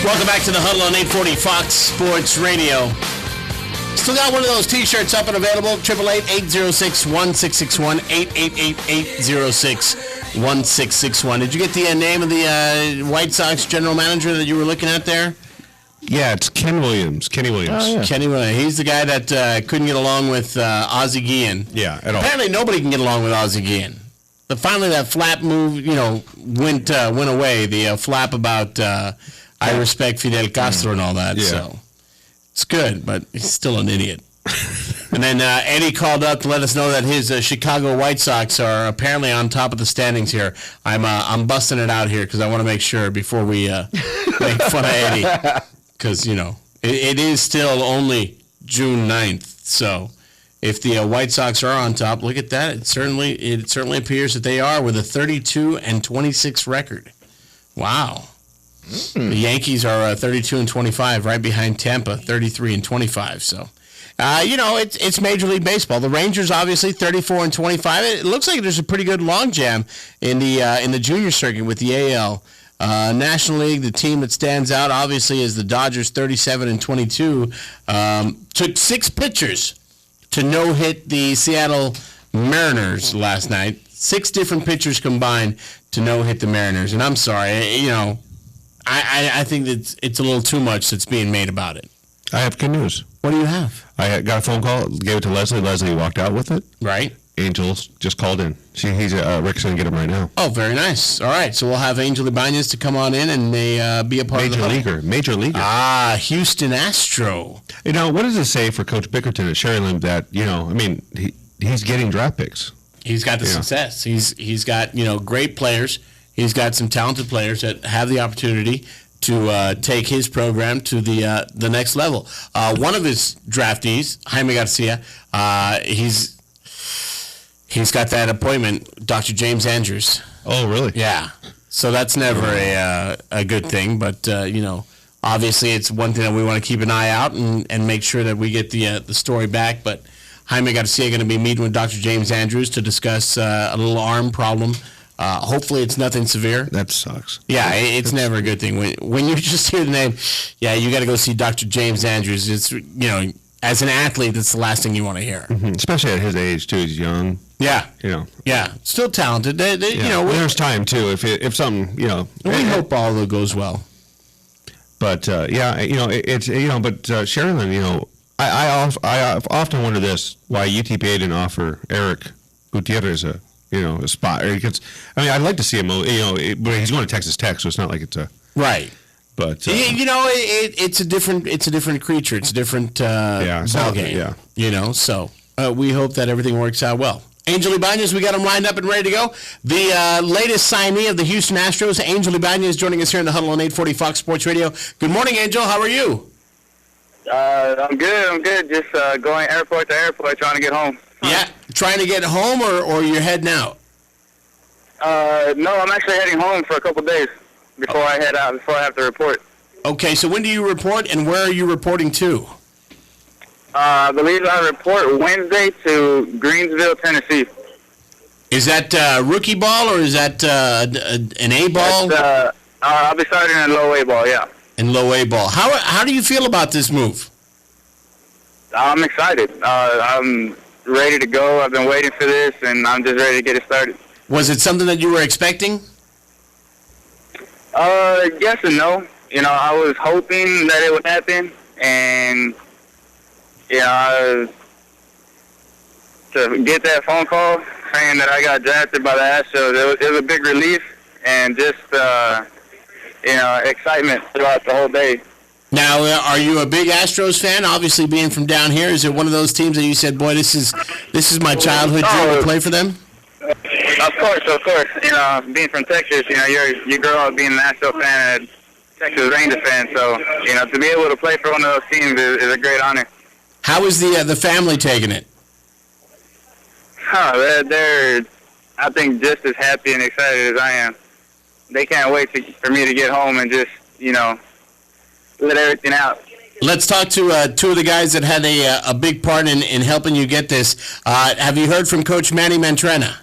Welcome back to The Huddle on 840 Fox Sports Radio. Still got one of those T-shirts up and available. 888-806-1661. 888-806-1661. Did you get the name of the White Sox general manager that you were looking at there? Yeah, it's Kenny Williams. Oh, yeah. Kenny Williams. He's the guy that couldn't get along with Ozzie Guillen. Yeah, at all. Apparently nobody can get along with Ozzie Guillen. But finally that flap move, went away. The flap about I respect Fidel Castro and all that. Yeah. So it's good, but he's still an idiot. And then Eddie called up to let us know that his Chicago White Sox are apparently on top of the standings here. I'm busting it out here because I want to make sure before we make fun of Eddie. Because, it is still only June 9th. So if the White Sox are on top, look at that. It certainly appears that they are with a 32-26 record. Wow. The Yankees are 32-25, right behind Tampa, 33-25. So, it's Major League Baseball. The Rangers, obviously, 34-25. It looks like there's a pretty good logjam in the junior circuit with the AL. National League, the team that stands out, obviously, is the Dodgers, 37-22. Took 6 pitchers to no-hit the Seattle Mariners last night. 6 different pitchers combined to no-hit the Mariners. And I'm sorry, I think that it's a little too much that's being made about it. I have good news. What do you have? I got a phone call, gave it to Leslie. Leslie walked out with it. Right. Angel just called in. He's Rick's going to get him right now. Oh, very nice. All right, so we'll have Angel Ibanez to come on in and be a part of the Major leaguer. Ah, Houston Astro. What does it say for Coach Bickerton at Sherryland that, he's getting draft picks? He's got the success. He's got, great players. He's got some talented players that have the opportunity to take his program to the next level. One of his draftees, Jaime Garcia, he's got that appointment, Dr. James Andrews. Oh, really? Yeah. So that's never a good thing, but obviously it's one thing that we want to keep an eye out and make sure that we get the story back. But Jaime Garcia going to be meeting with Dr. James Andrews to discuss a little arm problem. Hopefully it's nothing severe. That sucks. Yeah, it's never a good thing. When you just hear the name, you got to go see Dr. James Andrews. It's, as an athlete, that's the last thing you want to hear. Mm-hmm. Especially at his age, too. He's young. Yeah. Yeah, still talented. There's time, too, if something, We hope all of it goes well. But, but Sherryland, I often wonder this, why UTPA didn't offer Eric Gutierrez a spot. Because, I'd like to see him, but he's going to Texas Tech, so it's not like it's a... Right. But it's a different creature. It's a different ball game. Yeah. So we hope that everything works out well. Angel Ibanez, we got him lined up and ready to go. The latest signee of the Houston Astros, Angel Ibanez, joining us here in the Huddle on 840 Fox Sports Radio. Good morning, Angel. How are you? I'm good. Just going airport to airport, trying to get home. Yeah, trying to get home, or you're heading out? No, I'm actually heading home for a couple days before I head out, before I have to report. Okay, so when do you report, and where are you reporting to? I believe I report Wednesday to Greensville, Tennessee. Is that rookie ball, or is that an A ball? I'll be starting in low A ball, yeah. In low A ball. How do you feel about this move? I'm excited. I'm ready to go. I've been waiting for this, and I'm just ready to get it started. Was it something that you were expecting? Yes and no. I was hoping that it would happen, and to get that phone call saying that I got drafted by the Astros, it was a big relief and just excitement throughout the whole day. Now, are you a big Astros fan? Obviously, being from down here, is it one of those teams that you said, "Boy, this is my childhood dream to play for them"? Of course. Being from Texas, you grow up being an Astros fan, and Texas Rangers fan. So, to be able to play for one of those teams is a great honor. How is the family taking it? They're, I think, just as happy and excited as I am. They can't wait for me to get home and just, let everything out. Let's talk to two of the guys that had a big part in helping you get this. Have you heard from Coach Manny Mantrena?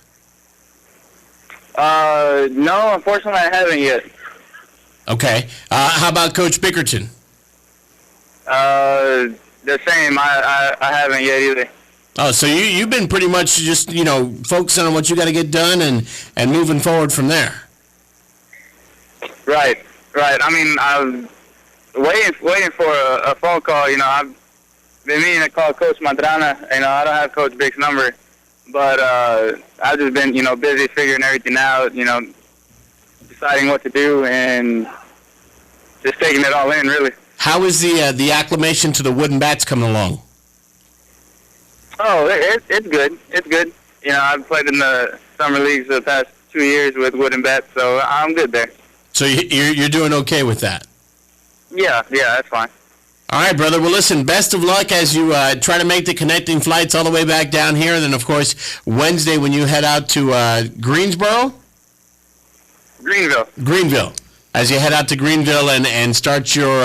No, unfortunately I haven't yet. Okay. How about Coach Bickerton? The same. I haven't yet either. Oh, so you've been pretty much just, focusing on what you got to get done and moving forward from there. Right. I mean, I'm waiting for a phone call. I've been meaning to call Coach Madrana. I don't have Coach Big's number, but I've just been, busy figuring everything out, deciding what to do and just taking it all in, really. How is the acclimation to the wooden bats coming along? Oh, it's good. It's good. I've played in the summer leagues the past 2 years with wooden bats, so I'm good there. So you're doing okay with that? Yeah, that's fine. All right, brother. Well, listen, best of luck as you try to make the connecting flights all the way back down here. And then, of course, Wednesday when you head out to Greenville. As you head out to Greenville and start your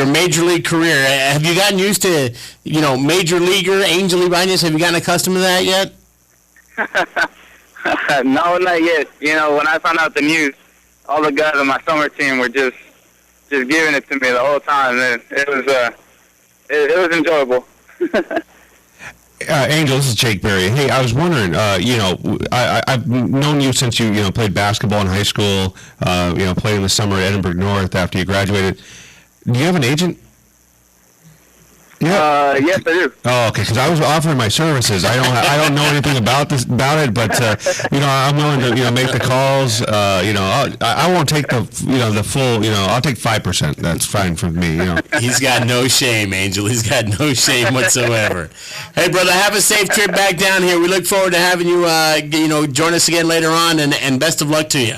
major league career. Have you gotten used to, major leaguer Angel Ibanez? Have you gotten accustomed to that yet? No, not yet. When I found out the news, all the guys on my summer team were just giving it to me the whole time. And it was enjoyable. Angel, this is Jake Berry. Hey, I was wondering, I've known you since you played basketball in high school, played in the summer at Edinburgh North after you graduated. Do you have an agent? Yeah. Yes, I do. Oh, okay. Because I was offering my services. I don't know anything about it, but I'm willing to make the calls. I won't take the full. I'll take 5%. That's fine for me. He's got no shame, Angel. He's got no shame whatsoever. Hey, brother, have a safe trip back down here. We look forward to having you, join us again later on, and best of luck to you.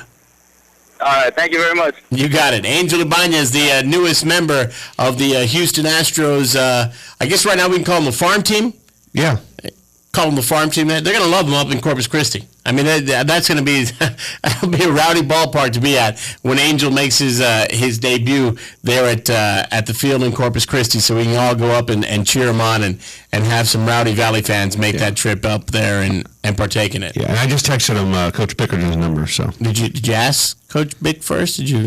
All right, thank you very much. You got it. Angel Ibanez, the newest member of the Houston Astros. I guess right now we can call them the farm team. Yeah. Call them the farm team. They're going to love them up in Corpus Christi. I mean, that's going to be that'll be a rowdy ballpark to be at when Angel makes his debut there at the field in Corpus Christi. So we can all go up and cheer him on and have some Rowdy Valley fans make that trip up there and partake in it. Yeah, and I just texted him Coach Bickerton's number. So did you ask Coach Bick first? Did you?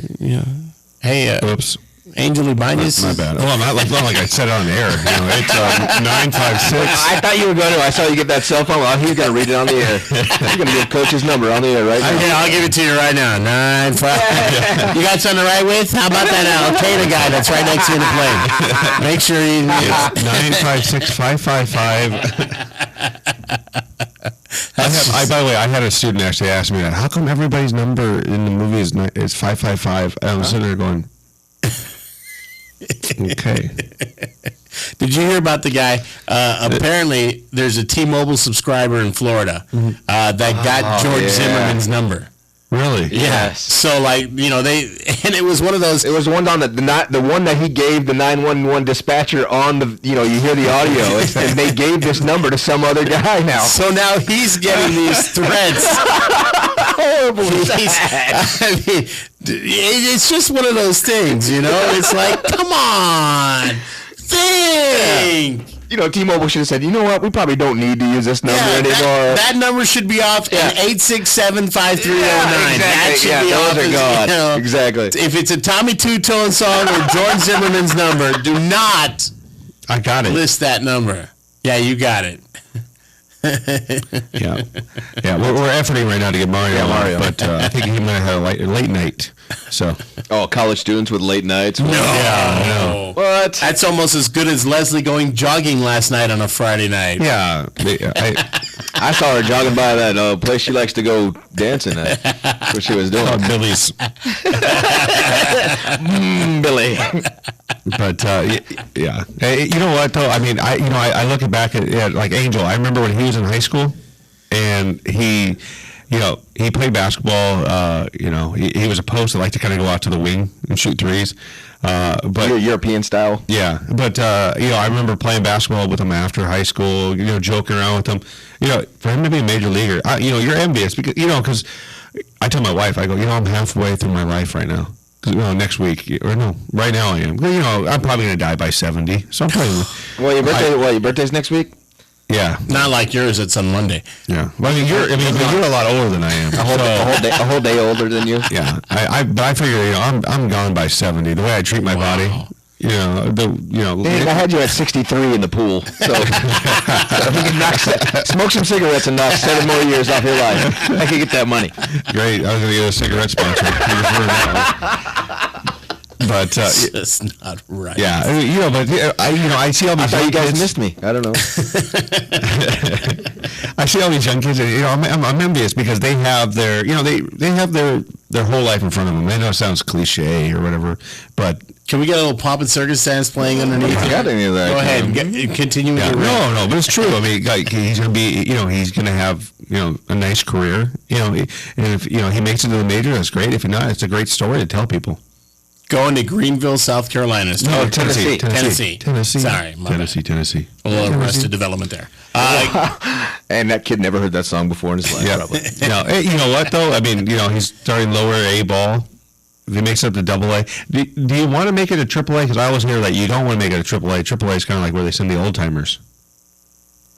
Hey. Oops. Angel Ibanez. My bad. Well, not like I said on the air. It's 956. I thought you were going to. I saw you get that cell phone. Well, he's going to read it on the air. He's going to give Coach's number on the air right now. Yeah, I'll give it to you right now. 95. You got something to write with? How about that Al-Qaeda guy that's right next to you in the plane? Make sure you. 956-555. By the way, I had a student actually ask me that. How come everybody's number in the movie is 555? And I was sitting there going. Okay. Did you hear about the guy? Apparently, there's a T-Mobile subscriber in Florida that got George Zimmerman's number. Really? Yeah. Yes. So, and it was one of those. It was the one on the one that he gave the 911 dispatcher on the, you hear the audio, and they gave this number to some other guy now. So now he's getting these threats. Horrible. I mean, it's just one of those things, It's like, come on, think. T-Mobile should have said, you know what, we probably don't need to use this number anymore. That number should be off at 867-5309. That should be those off. Are gone. Exactly. If it's a Tommy Two-Tone song or George Zimmerman's number, do not I got it. list that number. Yeah, you got it. Yeah. We're efforting right now to get Mario, but I think he might have a late night. So. Oh, college students with late nights. No. What? That's almost as good as Leslie going jogging last night on a Friday night. Yeah. I saw her jogging by that place she likes to go dancing at. That's what she was doing. Oh, Billy's. Billy. But yeah, hey, you know what though? I mean, I look back at like Angel. I remember when he was in high school, and he played basketball. He was a post that liked to kind of go out to the wing and shoot threes. But European style. Yeah, but I remember playing basketball with him after high school. Joking around with him. For him to be a major leaguer, you're envious because I tell my wife, I go, I'm halfway through my life right now. Next week, right now I am. I'm probably going to die by 70. So I'm probably. Your birthday's next week? Yeah. Not like yours. It's on Monday. Yeah. Well, you're a lot older than I am. A whole day older than you. Yeah. But I figure, I'm gone by 70. The way I treat my body, I had you at 63 in the pool, so you can smoke some cigarettes and knock 7 more years off your life. I can get that money. Great. I was going to get a cigarette sponsor. But That's not right. yeah, I see all these. I thought young you guys kids. missed me. I don't know. I see all these young kids, and I'm envious because they have their, they have their whole life in front of them. I know it sounds cliche or whatever, but Can we get a little Pop and Circus dance playing underneath? I got any of that. Go ahead, continue with your rant. no, but it's true. I mean, like, he's gonna be, he's gonna have, a nice career, and if he makes it to the major, that's great. If not, it's a great story to tell people. Going to Greenville, South Carolina. No, Tennessee. Sorry, my bad. Tennessee. A little arrested development there. And that kid never heard that song before in his life. Yeah. Probably. Hey, you know what though? I mean, he's starting lower A ball. If he makes it up to Double A, do you want to make it a Triple A? Because I always hear that you don't want to make it a Triple A. Triple A is kind of like where they send the old timers,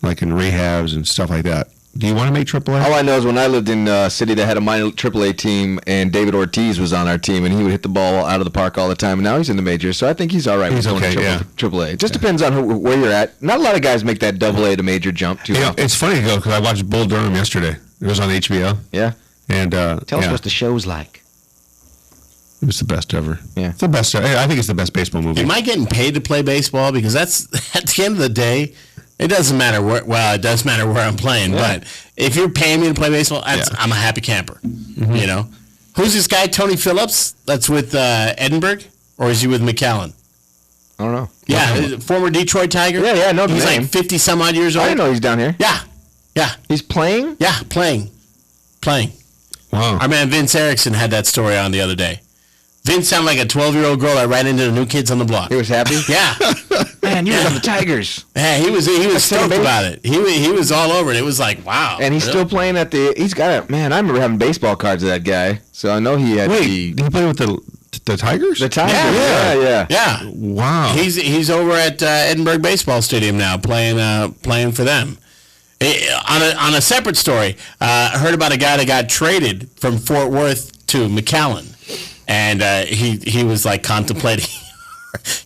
like in rehabs and stuff like that. Do you want to make Triple A? All I know is when I lived in a city that had a minor AAA team, and David Ortiz was on our team, and he would hit the ball out of the park all the time. And now he's in the majors, so I think he's all right. He's with okay, AAA. It just depends on where you're at. Not a lot of guys make that AA to major jump too. It's funny though because I watched Bull Durham yesterday. It was on HBO. Yeah. And Tell us what the show's like. It was the best ever. Yeah. It's the best. I think it's the best baseball movie. Am I getting paid to play baseball? Because that's, at the end of the day, it doesn't matter where. Well, it does matter where I'm playing, but if you're paying me to play baseball, I'm a happy camper. Mm-hmm. Who's this guy, Tony Phillips? That's with Edinburgh, or is he with McAllen? I don't know. Yeah, former Detroit Tiger. Yeah, no, he's like 50 some odd years old. I didn't know he's down here. Yeah. He's playing. Yeah, playing. Wow. Our man Vince Erickson had that story on the other day. Vince sounded like a 12-year-old girl that ran into the new kids on the block. He was happy. Yeah. Man, you was on the Tigers. Yeah, he was stoked about it. He was all over it. It was like, wow. And he's still playing at the. He's got a man. I remember having baseball cards of that guy, so I know he had. Wait, he played with the Tigers? The Tigers. Yeah. Wow. He's over at Edinburgh Baseball Stadium now, playing for them. On a separate story, I heard about a guy that got traded from Fort Worth to McAllen, and he was like contemplating,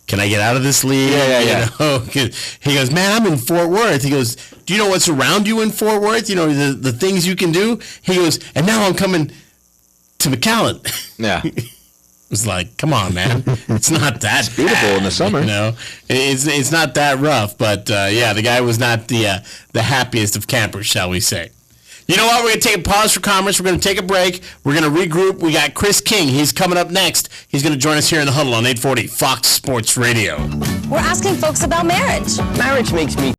can I get out of this league? Yeah. He goes, man, I'm in Fort Worth. He goes, do you know what's around you in Fort Worth? The things you can do? He goes, and now I'm coming to McAllen. Yeah. It's like, come on, man. It's not that It's beautiful bad, in the summer. It's not that rough, but the guy was not the happiest of campers, shall we say. You know what? We're going to take a pause for commerce. We're going to take a break. We're going to regroup. We got Chris King. He's coming up next. He's going to join us here in the Huddle on 840 Fox Sports Radio. We're asking folks about marriage. Marriage makes me